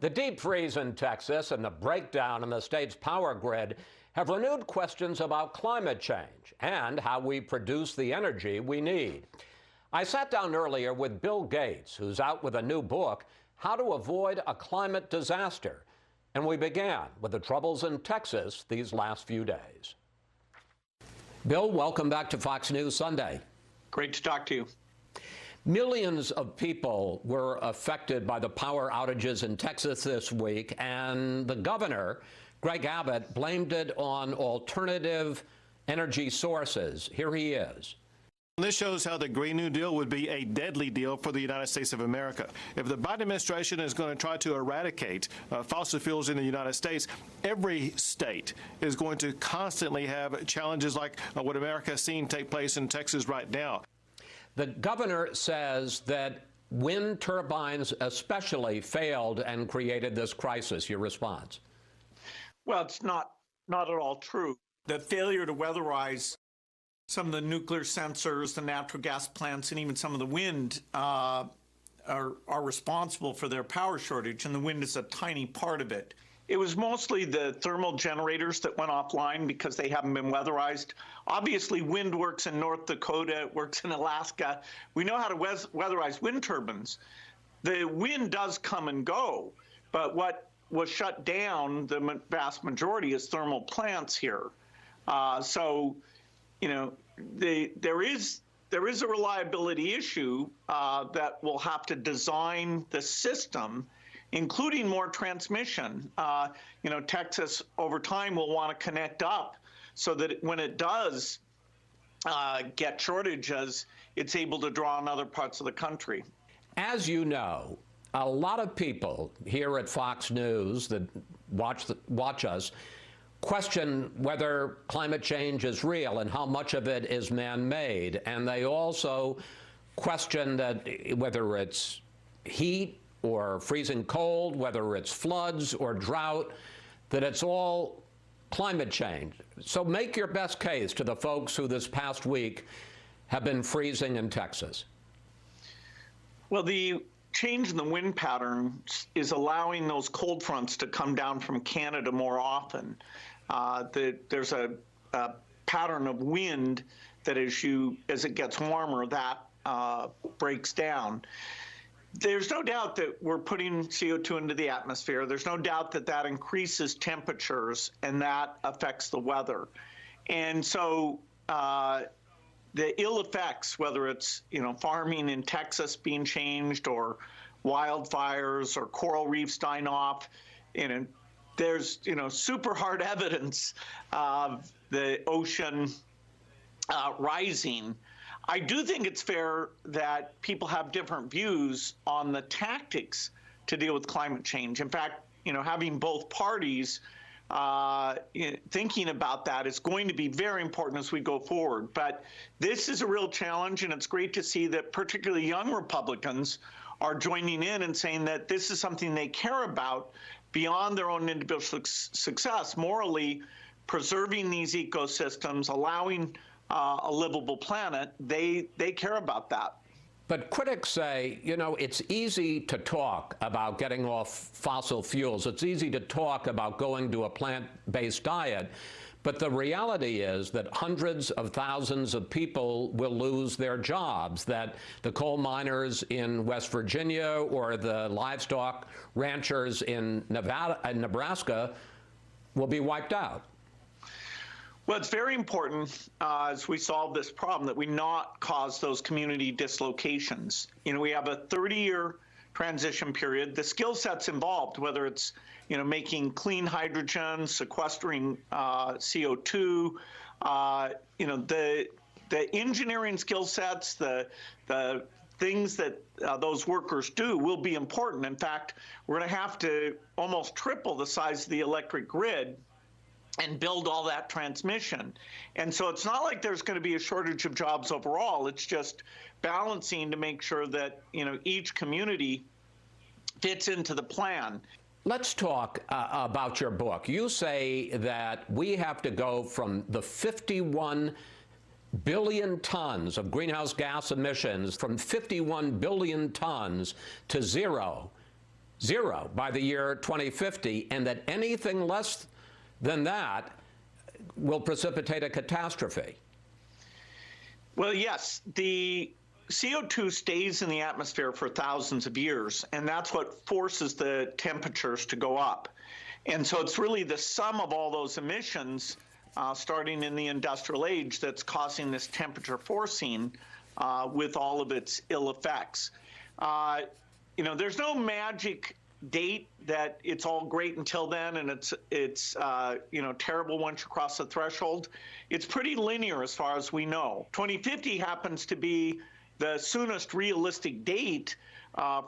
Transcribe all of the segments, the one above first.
The deep freeze in Texas and the breakdown in the state's power grid have renewed questions about climate change and how we produce the energy we need. I sat down earlier with Bill Gates, who's out with a new book, How to Avoid a Climate Disaster. And we began with the troubles in Texas these last few days. Bill, welcome back to Fox News Sunday. Great to talk to you. Millions of people were affected by the power outages in Texas this week, and the governor, Greg Abbott, blamed it on alternative energy sources. Here he is. This shows how the Green New Deal would be a deadly deal for the United States of America. If the Biden administration is going to try to eradicate fossil fuels in the United States, every state is going to constantly have challenges like what America has seen take place in Texas right now. The governor says that wind turbines especially failed and created this crisis. Your response? Well, it's not at all true. The failure to weatherize some of the nuclear sensors, the natural gas plants, and even some of the wind are responsible for their power shortage, and the wind is a tiny part of it. It was mostly the thermal generators that went offline because they haven't been weatherized. Obviously, wind works in North Dakota, it works in Alaska. We know how to weatherize wind turbines. The wind does come and go, but what was shut down, the vast majority, is thermal plants here. So, you know, there is a reliability issue that we'll have to design the system, including more transmission. You know, Texas over time will want to connect up so that when it does get shortages, it's able to draw on other parts of the country. As you know, a lot of people here at Fox News that watch us question whether climate change is real and how much of it is man-made. And they also question that whether it's heat or freezing cold, whether it's floods or drought, that it's all climate change. So make your best case to the folks who this past week have been freezing in Texas. Well, the change in the wind patterns is allowing those cold fronts to come down from Canada more often. There's a pattern of wind that as it gets warmer, that breaks down. There's no doubt that we're putting CO2 into the atmosphere. There's no doubt that that increases temperatures and that affects the weather. And so the ill effects, whether it's, you know, farming in Texas being changed or wildfires or coral reefs dying off, you know, there's, you know, super hard evidence of the ocean rising. I do think it's fair that people have different views on the tactics to deal with climate change. In fact, you know, having both parties thinking about that is going to be very important as we go forward. But this is a real challenge, and it's great to see that particularly young Republicans are joining in and saying that this is something they care about beyond their own individual success, morally preserving these ecosystems, allowing a livable planet. They care about that. But critics say, you know, it's easy to talk about getting off fossil fuels. It's easy to talk about going to a plant-based diet. But the reality is that hundreds of thousands of people will lose their jobs, that the coal miners in West Virginia or the livestock ranchers in Nevada and Nebraska will be wiped out. Well, it's very important as we solve this problem that we not cause those community dislocations. You know, we have a 30-year transition period. The skill sets involved, whether it's, you know, making clean hydrogen, sequestering CO2, you know, the engineering skill sets, the things that those workers do will be important. In fact, we're going to have to almost triple the size of the electric grid and build all that transmission. And so it's not like there's going to be a shortage of jobs overall. It's just balancing to make sure that, you know, each community fits into the plan. Let's talk about your book. You say that we have to go from the 51 billion tons of greenhouse gas emissions, from 51 billion tons to zero zero by the year 2050, and that anything less than that will precipitate a catastrophe. Well, yes, the CO2 stays in the atmosphere for thousands of years, and that's what forces the temperatures to go up. And so it's really the sum of all those emissions, starting in the industrial age, that's causing this temperature forcing with all of its ill effects. There's no magic date that it's all great until then, and it's terrible once you cross the threshold. It's pretty linear as far as we know. 2050 happens to be the soonest realistic date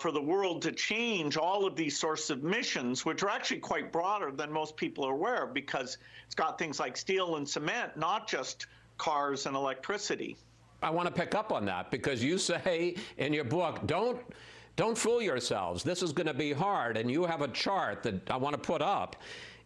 for the world to change all of these sources of emissions, which are actually quite broader than most people are aware of, because it's got things like steel and cement, not just cars and electricity. I want to pick up on that, because you say in your book, don't fool yourselves. This is going to be hard. And you have a chart that I want to put up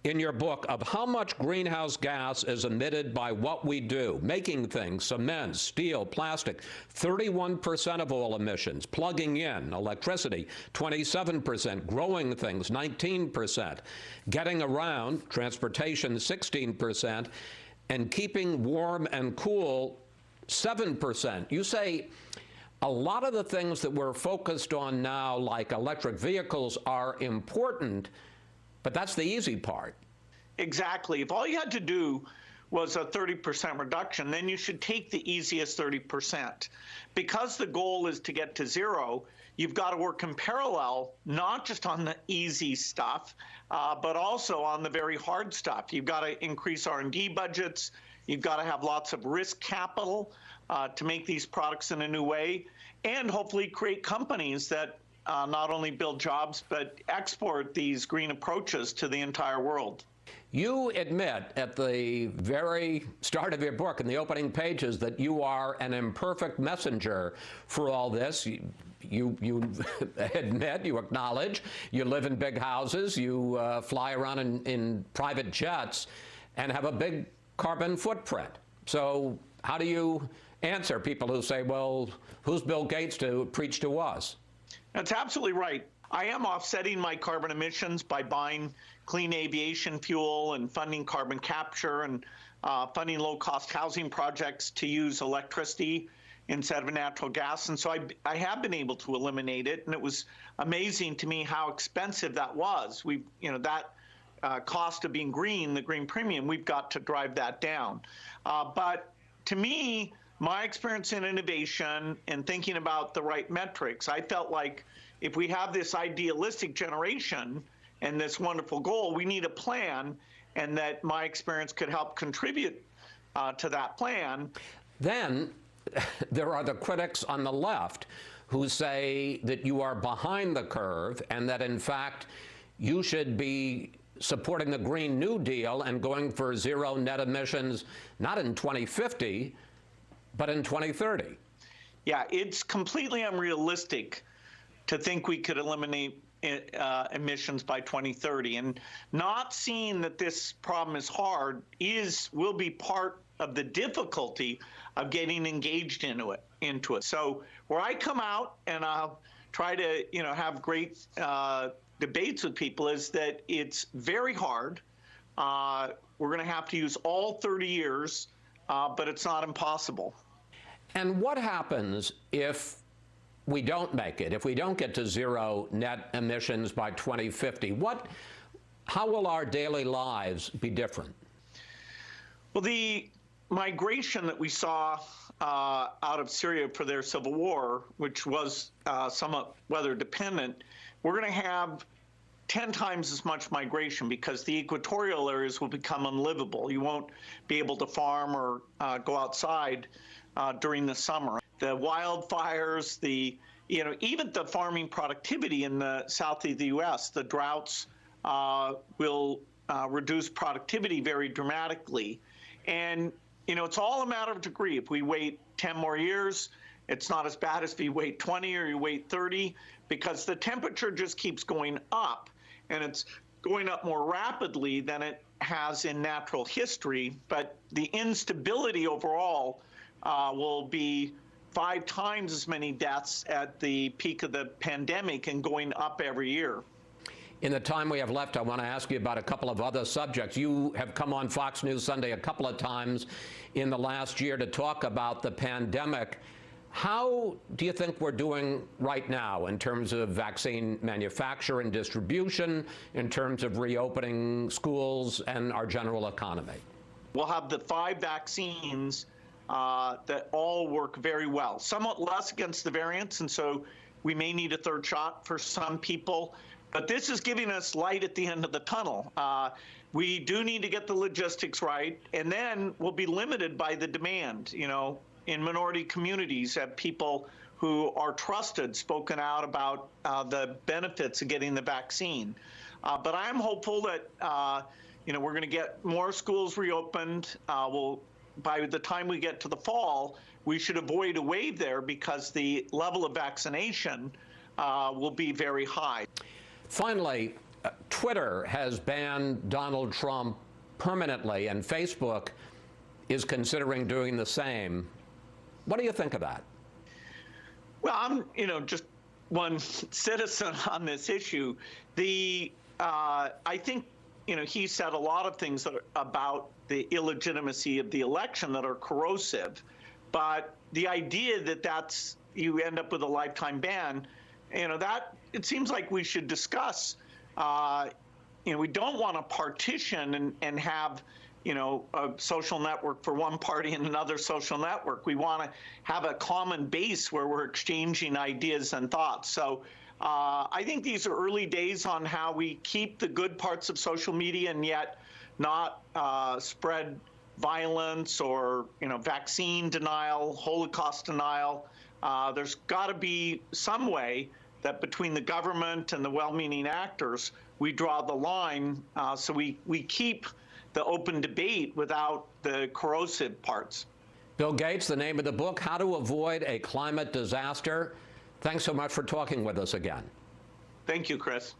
in your book of how much greenhouse gas is emitted by what we do, making things, cement, steel, plastic, 31% of all emissions, plugging in, electricity, 27%, growing things, 19%, getting around, transportation, 16%, and keeping warm and cool, 7%. You say a lot of the things that we're focused on now, like electric vehicles, are important, but that's the easy part. Exactly. If all you had to do was a 30% reduction, then you should take the easiest 30%. Because the goal is to get to zero, you've got to work in parallel, not just on the easy stuff, but also on the very hard stuff. You've got to increase R&D budgets. You've got to have lots of risk capital to make these products in a new way, and hopefully create companies that not only build jobs, but export these green approaches to the entire world. You admit at the very start of your book, in the opening pages, that you are an imperfect messenger for all this. You admit, you acknowledge, you live in big houses, you fly around in private jets, and have a big carbon footprint. So how do you answer people who say, well, who's Bill Gates to preach to us? That's absolutely right. I am offsetting my carbon emissions by buying clean aviation fuel and funding carbon capture and funding low-cost housing projects to use electricity instead of natural gas. And so I have been able to eliminate it, and it was amazing to me how expensive that was. Cost of being green, the green premium, we've got to drive that down. But to me, my experience in innovation and thinking about the right metrics, I felt like if we have this idealistic generation and this wonderful goal, we need a plan, and that my experience could help contribute to that plan. Then there are the critics on the left who say that you are behind the curve, and that in fact you should be supporting the Green New Deal and going for zero net emissions, not in 2050, but in 2030. Yeah, it's completely unrealistic to think we could eliminate emissions by 2030. And not seeing that this problem is hard will be part of the difficulty of getting engaged into it. So where I come out and I'll try to have great debates with people is that it's very hard. We're going to have to use all 30 years, but it's not impossible. And what happens if we don't make it, if we don't get to zero net emissions by 2050? How will our daily lives be different? Well, the migration that we saw out of Syria for their civil war, which was somewhat weather dependent, we're going to have 10 times as much migration, because the equatorial areas will become unlivable. You won't be able to farm or go outside during the summer. The wildfires, even the farming productivity in the south of the U.S., the droughts will reduce productivity very dramatically. And, it's all a matter of degree. If we wait 10 more years, it's not as bad as if you wait 20 or you wait 30, because the temperature just keeps going up, and it's going up more rapidly than it has in natural history. But the instability overall will be 5 times as many deaths at the peak of the pandemic and going up every year. In the time we have left, I want to ask you about a couple of other subjects. You have come on Fox News Sunday a couple of times in the last year to talk about the pandemic. How do you think we're doing right now in terms of vaccine manufacture and distribution, in terms of reopening schools and our general economy? We'll have the 5 vaccines that all work very well, somewhat less against the variants, and so we may need a 3rd shot for some people. But this is giving us light at the end of the tunnel. We do need to get the logistics right, and then we'll be limited by the demand. You know, in minority communities, have people who are trusted spoken out about the benefits of getting the vaccine. But I'm hopeful that we're going to get more schools reopened. By the time we get to the fall, we should avoid a wave there because the level of vaccination will be very high. Finally, Twitter has banned Donald Trump permanently, and Facebook is considering doing the same. What do you think of that? Well, I'm, just one citizen on this issue. I think, he said a lot of things about the illegitimacy of the election that are corrosive. But the idea that you end up with a lifetime ban, that it seems like we should discuss. We don't want to partition and have, a social network for one party and another social network. We want to have a common base where we're exchanging ideas and thoughts. So I think these are early days on how we keep the good parts of social media and yet not spread violence or, vaccine denial, Holocaust denial. There's got to be some way that between the government and the well-meaning actors, we draw the line so we keep the open debate without the corrosive parts. Bill Gates, the name of the book, How to Avoid a Climate Disaster. Thanks so much for talking with us again. Thank you, Chris.